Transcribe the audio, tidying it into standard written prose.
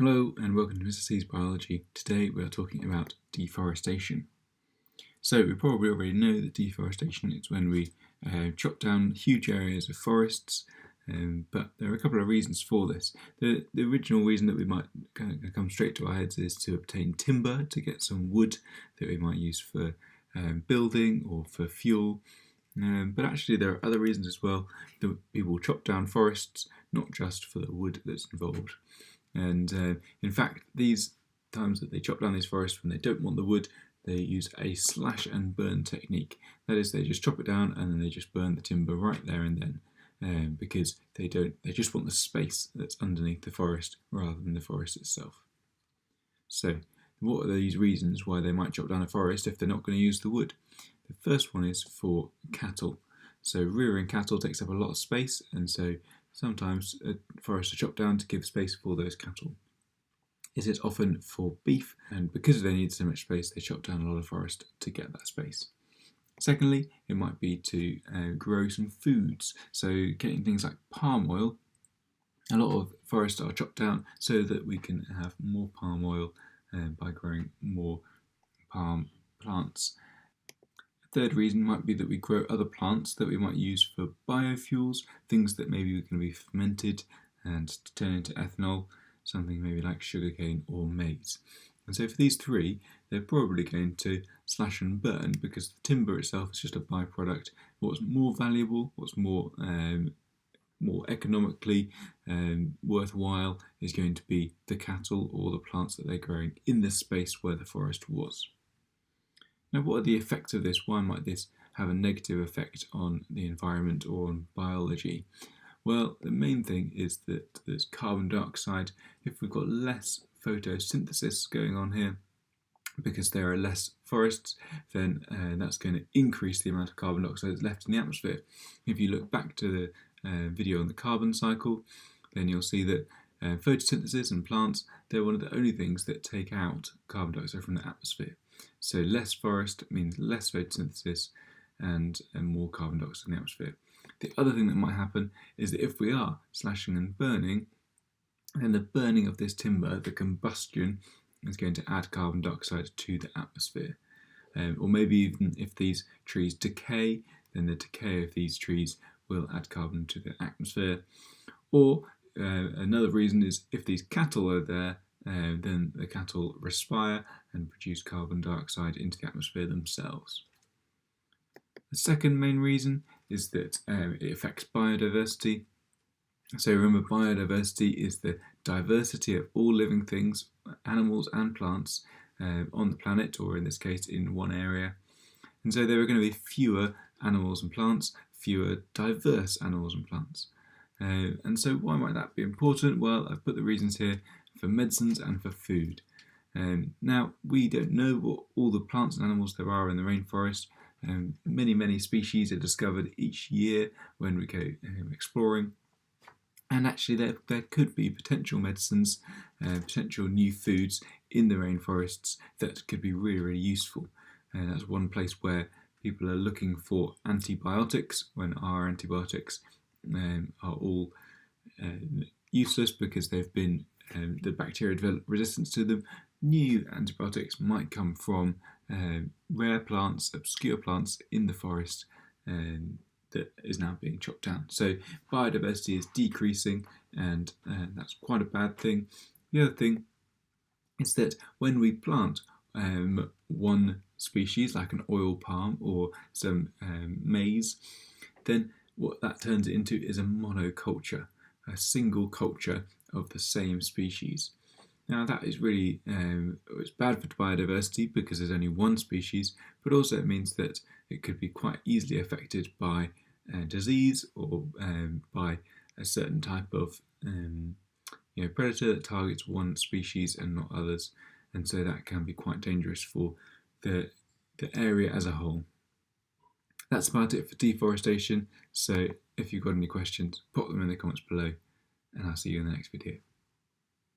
Hello and welcome to Mr. C's Biology. Today we are talking about deforestation. So we probably already know that deforestation is when we chop down huge areas of forests, but there are a couple of reasons for this. The original reason that we might come straight to our heads is to obtain timber, to get some wood that we might use for building or for fuel. But actually there are other reasons as well that people chop down forests, not just for the wood that's involved. And in fact, these times that they chop down these forests when they don't want the wood, they use a slash and burn technique. That is, they just chop it down and then they just burn the timber right there and then, because they just want the space that's underneath the forest rather than the forest itself. So, what are these reasons why they might chop down a forest if they're not going to use the wood? The first one is for cattle. So rearing cattle takes up a lot of space, and so sometimes forests are chopped down to give space for those cattle. It is often for beef, and because they need so much space, they chop down a lot of forest to get that space. Secondly, it might be to grow some foods. So getting things like palm oil, a lot of forests are chopped down so that we can have more palm oil by growing more palm plants. Third reason might be that we grow other plants that we might use for biofuels, things that maybe can be fermented and turn into ethanol, something maybe like sugarcane or maize. And so for these three, they're probably going to slash and burn because the timber itself is just a byproduct. What's more valuable, what's more economically worthwhile is going to be the cattle or the plants that they're growing in the space where the forest was. Now, what are the effects of this? Why might this have a negative effect on the environment or on biology? Well, the main thing is that there's carbon dioxide. If we've got less photosynthesis going on here, because there are less forests, then that's going to increase the amount of carbon dioxide that's left in the atmosphere. If you look back to the video on the carbon cycle, then you'll see that photosynthesis and plants, they're one of the only things that take out carbon dioxide from the atmosphere. So less forest means less photosynthesis and more carbon dioxide in the atmosphere. The other thing that might happen is that if we are slashing and burning, then the burning of this timber, the combustion, is going to add carbon dioxide to the atmosphere. Or maybe even if these trees decay, then the decay of these trees will add carbon to the atmosphere. Or another reason is if these cattle are there, then the cattle respire and produce carbon dioxide into the atmosphere themselves. The second main reason is that it affects biodiversity. So remember, biodiversity is the diversity of all living things, animals and plants, on the planet, or in this case in one area. And so there are going to be fewer animals and plants, fewer diverse animals and plants. And so why might that be important? Well, I've put the reasons here for medicines and for food. Now, we don't know what all the plants and animals there are in the rainforest. Many species are discovered each year when we go exploring. And actually there could be potential medicines, potential new foods in the rainforests that could be really useful. And that's one place where people are looking for antibiotics when our antibiotics are all useless because they've been the bacteria develop resistance to them. New antibiotics might come from rare plants, obscure plants in the forest that is now being chopped down. So biodiversity is decreasing, and that's quite a bad thing. The other thing is that when we plant one species, like an oil palm or some maize, then what that turns it into is a monoculture, a single culture of the same species. Now that is really it's bad for biodiversity because there's only one species, but also it means that it could be quite easily affected by disease or by a certain type of predator that targets one species and not others, and so that can be quite dangerous for the area as a whole. That's about it for deforestation. So if you've got any questions, pop them in the comments below, and I'll see you in the next video.